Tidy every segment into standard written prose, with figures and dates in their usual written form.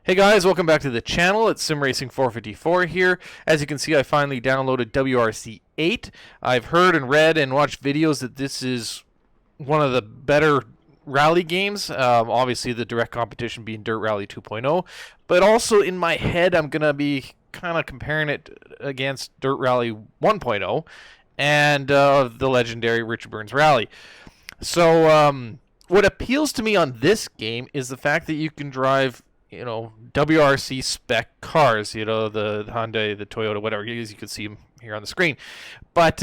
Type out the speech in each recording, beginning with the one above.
Hey guys, welcome back to the channel. It's SimRacing454 here. As you can see, I finally downloaded WRC 8. I've heard and read and watched videos that this is one of the better rally games. Obviously, the direct competition being Dirt Rally 2.0. But also in my head, I'm going to be kind of comparing it against Dirt Rally 1.0 and the legendary Richard Burns Rally. So what appeals to me on this game is the fact that you can drive WRC spec cars, the Hyundai, the Toyota, whatever it is, you can see them here on the screen. But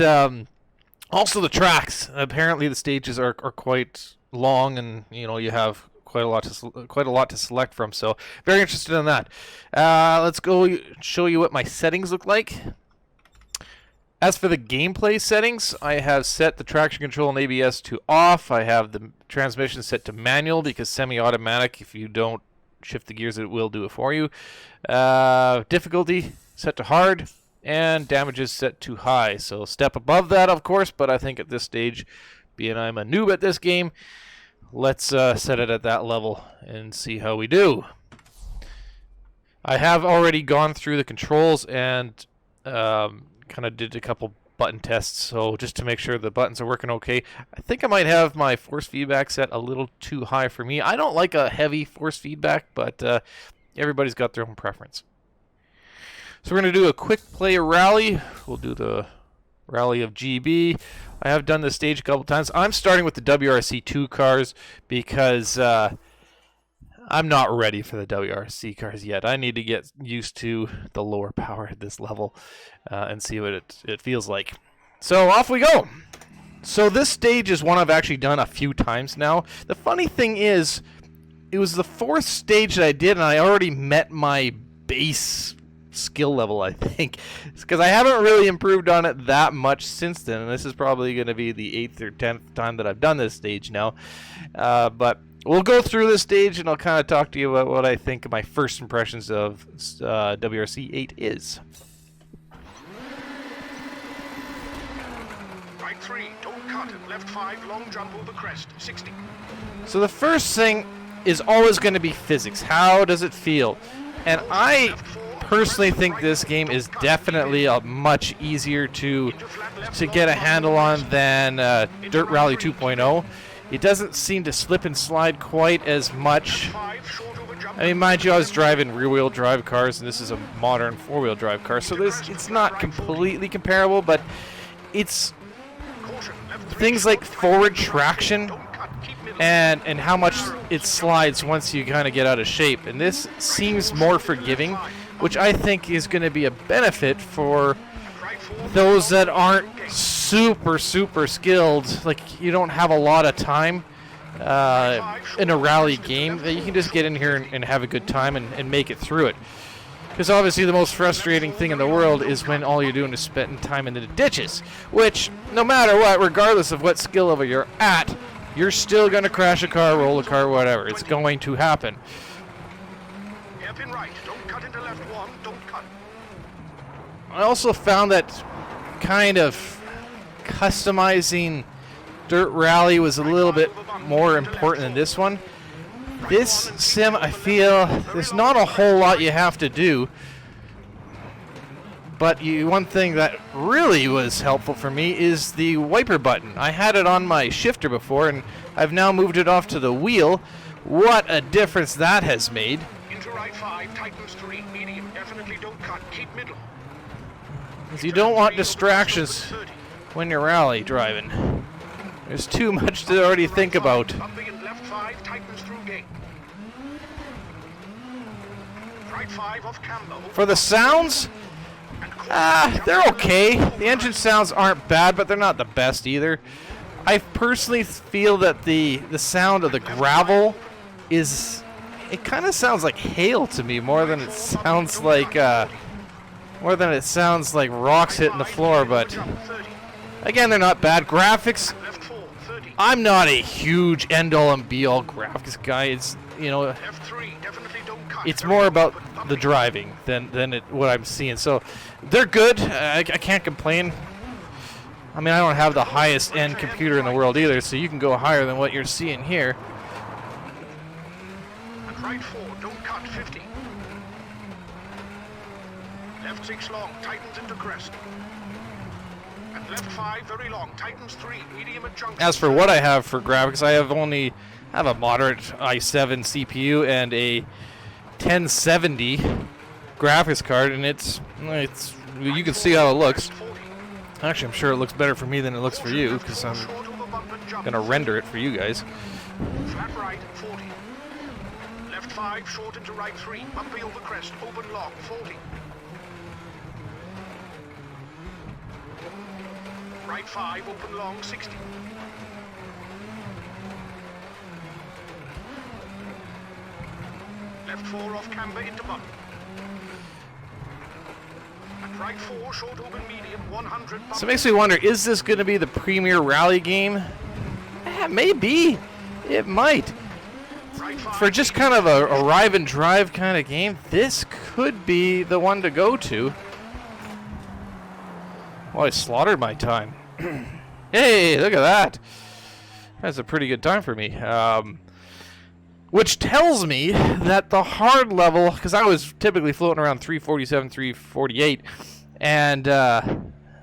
also the tracks. Apparently the stages are quite long, and you have quite a lot to select from. So very interested in that. Let's go show you what my settings look like. As for the gameplay settings, I have set the traction control and ABS to off. I have the transmission set to manual because semi-automatic, if you don't shift the gears, it will do it for you. Difficulty set to hard, and damages set to high. So step above that, of course, but I think at this stage, being I'm a noob at this game, let's set it at that level and see how we do. I have already gone through the controls and kind of did a couple button tests, so just to make sure the buttons are working okay. I think I might have my force feedback set a little too high for me. I don't like a heavy force feedback, but everybody's got their own preference. So we're going to do a quick play rally. We'll do the rally of GB. I have done this stage a couple times. I'm starting with the WRC 2 cars because I'm not ready for the WRC cars yet. I need to get used to the lower power at this level and see what it feels like. So off we go. So this stage is one I've actually done a few times now. The funny thing is, it was the fourth stage that I did, and I already met my base skill level, I think. Because I haven't really improved on it that much since then, and this is probably going to be the 8th or 10th time that I've done this stage now. But we'll go through this stage, and I'll kind of talk to you about what I think my first impressions of WRC 8 is. Right 3, don't cut, and left 5, long jump over crest, 60. So the first thing is always going to be physics. How does it feel? And I personally think this game is definitely a much easier to get a handle on than Dirt Rally 2.0. It doesn't seem to slip and slide quite as much. I mean, mind you, I was driving rear-wheel drive cars, and this is a modern four-wheel drive car, so it's not completely comparable, but it's things like forward traction and how much it slides once you kind of get out of shape. And this seems more forgiving, which I think is going to be a benefit for those that aren't super skilled. Like, you don't have a lot of time in a rally game, that you can just get in here and have a good time and make it through it. Because obviously the most frustrating thing in the world is when all you're doing is spending time in the ditches, which no matter what, regardless of what skill level you're at, you're still going to crash a car, roll a car, whatever. It's going to happen. Hairpin right, don't cut into left 1, don't cut. I also found that kind of customizing Dirt Rally was a little bit more important than this one. This sim, I feel, there's not a whole lot you have to do. But one thing that really was helpful for me is the wiper button. I had it on my shifter before, and I've now moved it off to the wheel. What a difference that has made. Into right 5, tightens 3, medium, definitely don't cut, keep middle. Because you don't want distractions when you're rally driving. There's too much to already think about. Bumping in left 5, tightens through gate. Right 5 off camber. For the sounds, they're okay. The engine sounds aren't bad, but they're not the best either. I personally feel that the sound of the gravel it kind of sounds like hail to me more than it sounds like rocks hitting the floor. But again, they're not bad. Graphics, I'm not a huge end-all and be-all graphics guy. It's it's more about the driving than what I'm seeing. So they're good. I can't complain. I mean, I don't have the highest end computer in the world either, so you can go higher than what you're seeing here. right 4, don't cut, 50. Left 6 long, tightens into crest. And left 5, very long, tightens 3, medium at junction. As for what I have for graphics, I have a moderate i7 CPU and a 1070 graphics card, and it's you can see how it looks. Actually, I'm sure it looks better for me than it looks for you, because I'm gonna render it for you guys. Flat right, 40. Left 5, short into right 3, bumpy over crest, open long, 40. Right 5, open long, 60. Left 4 off camber into bump. And right 4, short open medium, 100. Bump. So it makes me wonder, is this going to be the premier rally game? Maybe. It might. Right 5, For just kind of a arrive and drive kind of game, this could be the one to go to. Well, I slaughtered my time. Hey, look at that. That's a pretty good time for me. Which tells me that the hard level, because I was typically floating around 347, 348, and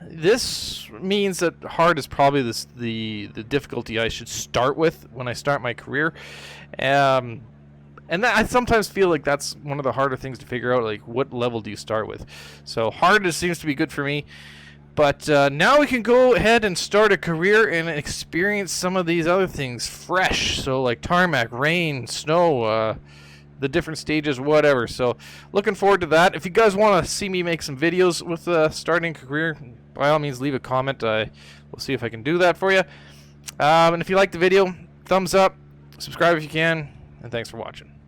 this means that hard is probably the difficulty I should start with when I start my career. And that, I sometimes feel like that's one of the harder things to figure out, like what level do you start with. So hard just seems to be good for me. But now we can go ahead and start a career and experience some of these other things fresh. So like tarmac, rain, snow, the different stages, whatever. So looking forward to that. If you guys want to see me make some videos with starting a career, by all means leave a comment. We'll see if I can do that for you. And if you like the video, thumbs up, subscribe if you can, and thanks for watching.